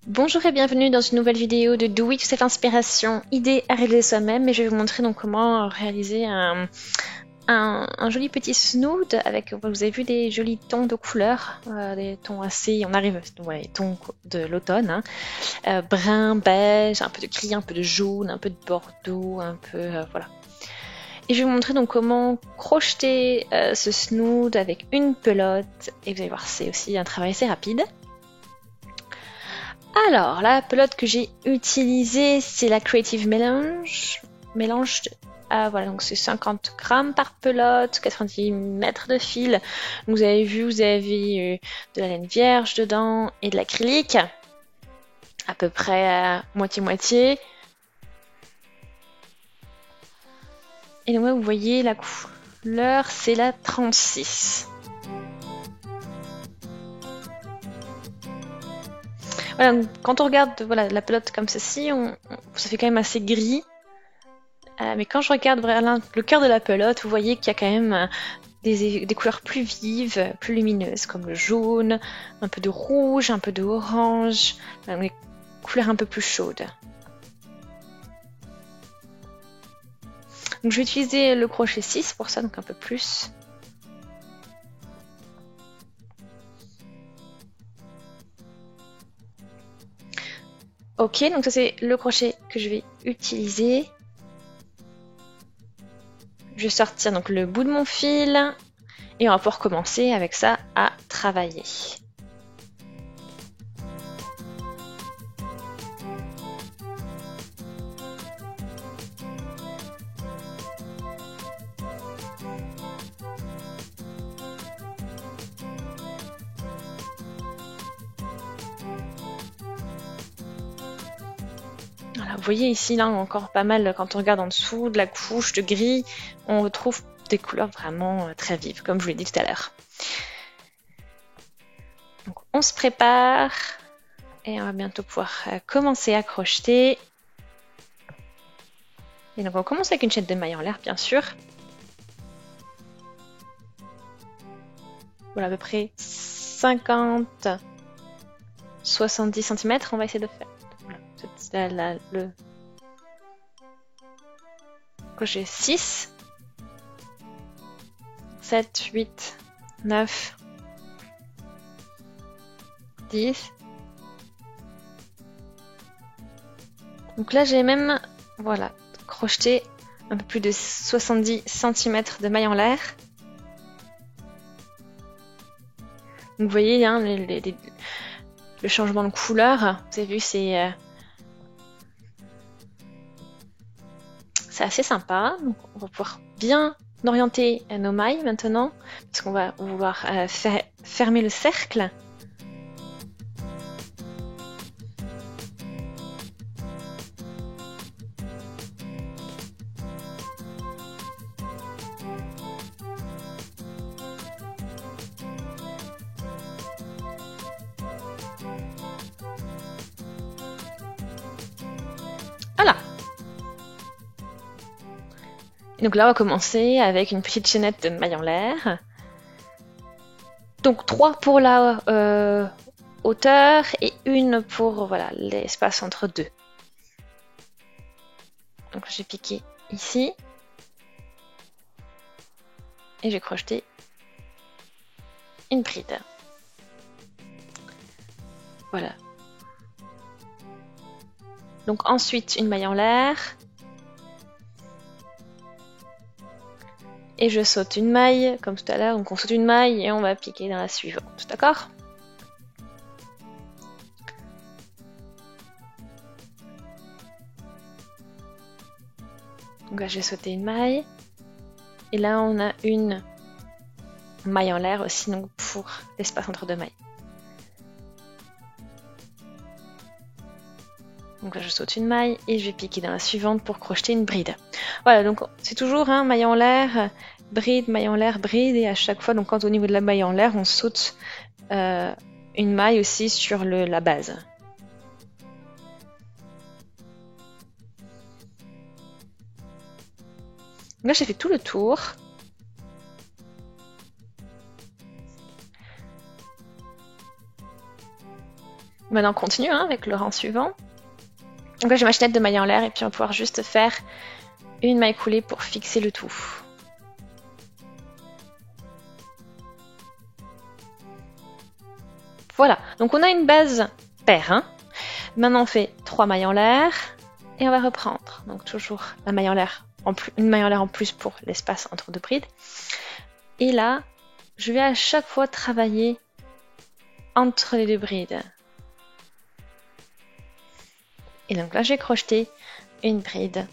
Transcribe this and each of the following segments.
Bonjour et bienvenue dans une nouvelle vidéo de Do It Yourself Inspiration, idée à réaliser soi-même, et je vais vous montrer donc comment réaliser un joli petit snood avec, vous avez vu, des jolis tons de couleurs, des tons assez, on arrive, ouais, tons de l'automne, hein, brun, beige, un peu de gris, un peu de jaune, un peu de bordeaux, un peu, voilà. Et je vais vous montrer donc comment crocheter ce snood avec une pelote, et vous allez voir, c'est aussi un travail assez rapide. Alors, la pelote que j'ai utilisée, c'est la Creative Mélange. Voilà, donc c'est 50 grammes par pelote, 90 mètres de fil. Donc vous avez vu, vous avez de la laine vierge dedans et de l'acrylique. À peu près moitié-moitié. Et donc là, vous voyez la couleur, c'est la 36. Voilà, quand on regarde voilà, la pelote comme ceci, ça fait quand même assez gris. Mais quand je regarde vraiment le cœur de la pelote, vous voyez qu'il y a quand même des couleurs plus vives, plus lumineuses, comme le jaune, un peu de rouge, un peu d'orange, des couleurs un peu plus chaudes. Donc je vais utiliser le crochet 6 pour ça, donc un peu plus. Ok, donc ça c'est le crochet que je vais utiliser. Je vais sortir donc le bout de mon fil et on va pouvoir commencer avec ça à travailler. Voilà, vous voyez ici, là, encore pas mal, quand on regarde en dessous de la couche de gris, on retrouve des couleurs vraiment très vives, comme je vous l'ai dit tout à l'heure. Donc on se prépare et on va bientôt pouvoir commencer à crocheter. Et donc on commence avec une chaîne de mailles en l'air, bien sûr. Voilà, à peu près 50-70 cm, on va essayer de faire. Voilà, le crochet 6, 7, 8, 9, 10. Donc là j'ai même, voilà, crocheté un peu plus de 70 cm de mailles en l'air. Donc vous voyez hein, le changement de couleur, vous avez vu, c'est assez sympa. Donc on va pouvoir bien orienter nos mailles maintenant, parce qu'on va vouloir fermer le cercle. Voilà. Et donc là, on va commencer avec une petite chaînette de mailles en l'air. Donc 3 pour la hauteur et une pour voilà, l'espace entre deux. Donc j'ai piqué ici. Et j'ai crocheté une bride. Voilà. Donc ensuite une maille en l'air. Et je saute une maille, comme tout à l'heure. Donc on saute une maille et on va piquer dans la suivante. D'accord ? Donc là j'ai sauté une maille. Et là on a une maille en l'air aussi, donc pour l'espace entre deux mailles. Donc là je saute une maille et je vais piquer dans la suivante pour crocheter une bride. Voilà, donc c'est toujours hein, maille en l'air, maille en l'air, bride, et à chaque fois, donc quand au niveau de la maille en l'air, on saute une maille aussi sur la base. Donc là j'ai fait tout le tour. Maintenant on continue hein, avec le rang suivant. Donc là j'ai ma chaînette de mailles en l'air et puis on va pouvoir juste faire une maille coulée pour fixer le tout. Voilà, donc on a une base paire. Hein. Maintenant on fait 3 mailles en l'air et on va reprendre. Donc toujours la maille en l'air, une maille en l'air en plus pour l'espace entre deux brides. Et là, je vais à chaque fois travailler entre les deux brides. Et donc là, j'ai crocheté une bride.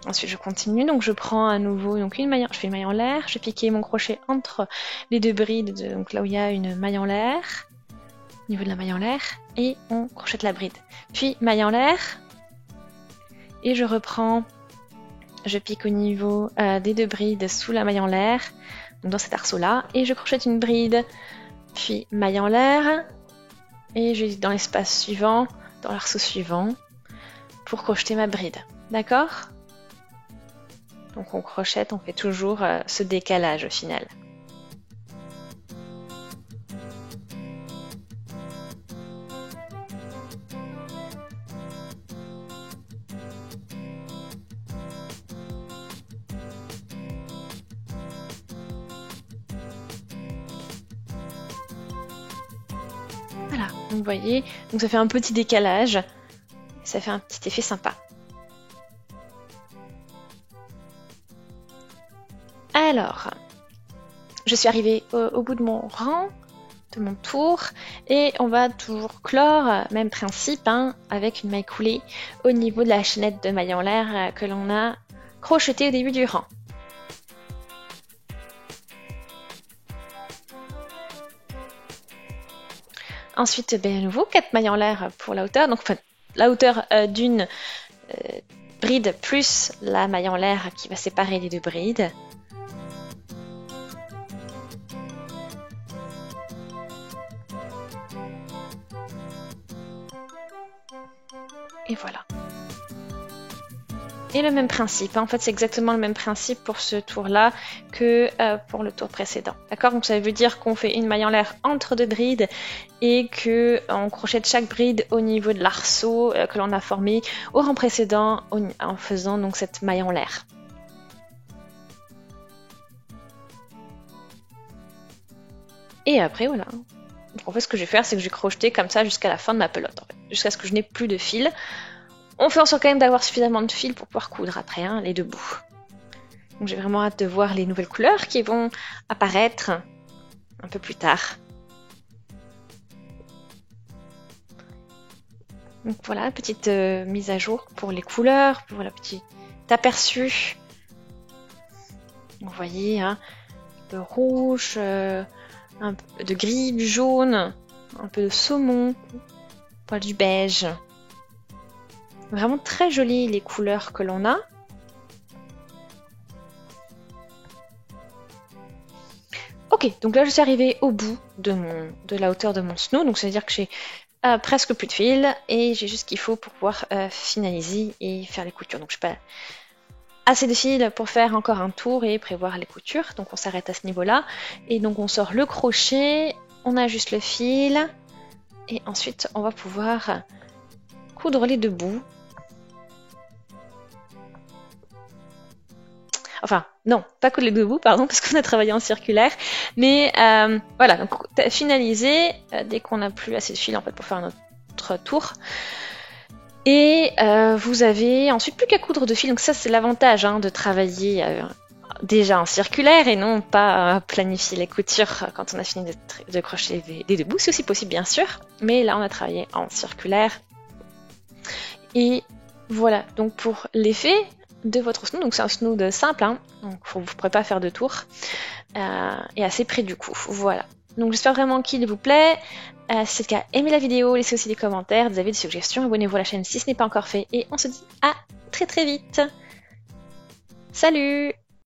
Ensuite, je continue, donc je prends à nouveau donc je fais une maille en l'air, je vais piquer mon crochet entre les deux brides, donc là où il y a une maille en l'air, au niveau de la maille en l'air, et on crochette la bride. Puis maille en l'air, et je reprends, je pique au niveau des deux brides sous la maille en l'air, donc dans cet arceau-là, et je crochette une bride, puis maille en l'air, et je vais dans l'espace suivant, dans l'arceau suivant, pour crocheter ma bride. D'accord ? Donc on crochette, on fait toujours ce décalage au final. Voilà, donc vous voyez, donc ça fait un petit décalage, ça fait un petit effet sympa. Alors, je suis arrivée au bout de mon rang, de mon tour, et on va toujours clore, même principe, hein, avec une maille coulée au niveau de la chaînette de maille en l'air que l'on a crochetée au début du rang. Ensuite, à nouveau, 4 mailles en l'air pour la hauteur, donc enfin, la hauteur d'une bride plus la maille en l'air qui va séparer les deux brides. Et voilà. Et le même principe, hein. En fait c'est exactement le même principe pour ce tour-là que pour le tour précédent. D'accord? Donc ça veut dire qu'on fait une maille en l'air entre deux brides et qu'on crochette chaque bride au niveau de l'arceau que l'on a formé au rang précédent en faisant donc cette maille en l'air. Et après voilà. Donc en fait ce que je vais faire c'est que je vais crocheter comme ça jusqu'à la fin de ma pelote, en fait, jusqu'à ce que je n'ai plus de fil. On fait en sorte quand même d'avoir suffisamment de fil pour pouvoir coudre après, hein, les deux bouts. Donc j'ai vraiment hâte de voir les nouvelles couleurs qui vont apparaître un peu plus tard. Donc voilà, petite mise à jour pour les couleurs, pour la petite aperçu. Vous voyez, hein, de rouge, un peu de gris, du jaune, un peu de saumon, pas du beige. Vraiment très jolies les couleurs que l'on a. Ok, donc là je suis arrivée au bout de la hauteur de mon snow, donc ça veut dire que j'ai presque plus de fil et j'ai juste ce qu'il faut pour pouvoir finaliser et faire les coutures. Donc je n'ai pas assez de fil pour faire encore un tour et prévoir les coutures, donc on s'arrête à ce niveau-là. Et donc on sort le crochet, on ajuste le fil et ensuite on va pouvoir coudre les deux bouts. Enfin, non, pas coudre les deux bouts, pardon, parce qu'on a travaillé en circulaire. Mais voilà, donc finaliser dès qu'on n'a plus assez de fil en fait pour faire notre tour. Et vous avez ensuite plus qu'à coudre de fil. Donc ça, c'est l'avantage hein, de travailler déjà en circulaire et non pas planifier les coutures quand on a fini de crocheter les deux bouts. C'est aussi possible, bien sûr. Mais là, on a travaillé en circulaire. Et voilà, donc pour l'effet de votre snood, donc c'est un snood simple, hein, donc vous ne pourrez pas faire de tour, et assez près du cou. Voilà. Donc j'espère vraiment qu'il vous plaît. Si c'est le cas, aimez la vidéo, laissez aussi des commentaires, vous avez des suggestions, abonnez-vous à la chaîne si ce n'est pas encore fait, et on se dit à très très vite. Salut!